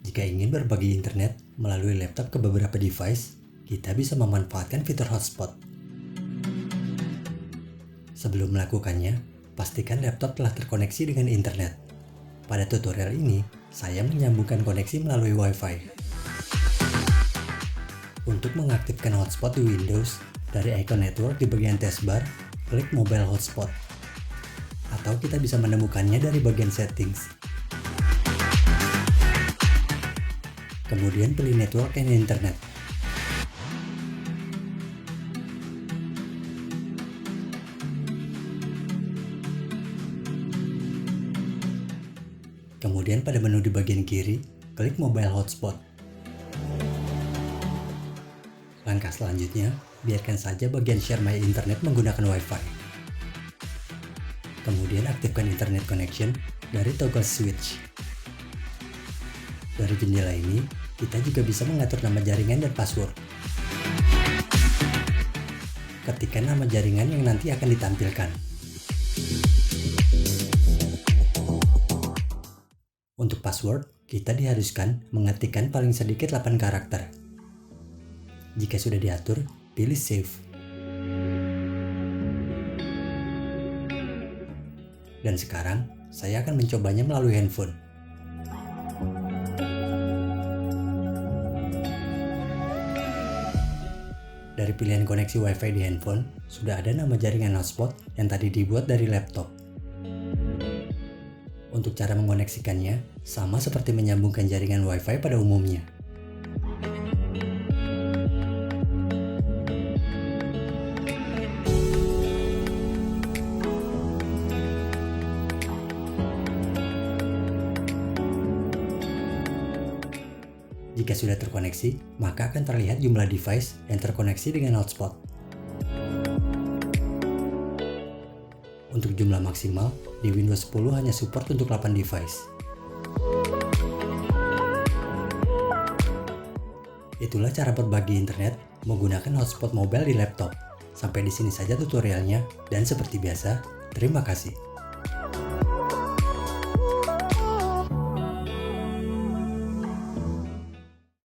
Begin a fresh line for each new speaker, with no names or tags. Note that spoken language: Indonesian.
Jika ingin berbagi internet melalui laptop ke beberapa device, kita bisa memanfaatkan fitur hotspot. Sebelum melakukannya, pastikan laptop telah terkoneksi dengan internet. Pada tutorial ini, saya menyambungkan koneksi melalui Wi-Fi. Untuk mengaktifkan hotspot di Windows, dari icon network di bagian taskbar, klik Mobile Hotspot. Atau kita bisa menemukannya dari bagian settings. Kemudian pilih Network and Internet. Kemudian pada menu di bagian kiri, klik Mobile Hotspot. Langkah selanjutnya, biarkan saja bagian Share My Internet menggunakan Wi-Fi. Kemudian aktifkan Internet Connection dari toggle switch. Dari jendela ini, kita juga bisa mengatur nama jaringan dan password. Ketikkan nama jaringan yang nanti akan ditampilkan. Untuk password, kita diharuskan mengetikkan paling sedikit 8 karakter. Jika sudah diatur, pilih Save. Dan sekarang, saya akan mencobanya melalui handphone. Dari pilihan koneksi Wi-Fi di handphone, sudah ada nama jaringan hotspot yang tadi dibuat dari laptop. Untuk cara mengoneksikannya, sama seperti menyambungkan jaringan Wi-Fi pada umumnya. Jika sudah terkoneksi, maka akan terlihat jumlah device yang terkoneksi dengan hotspot. Untuk jumlah maksimal, di Windows 10 hanya support untuk 8 device. Itulah cara berbagi internet menggunakan hotspot mobile di laptop. Sampai di sini saja tutorialnya, dan seperti biasa, terima kasih.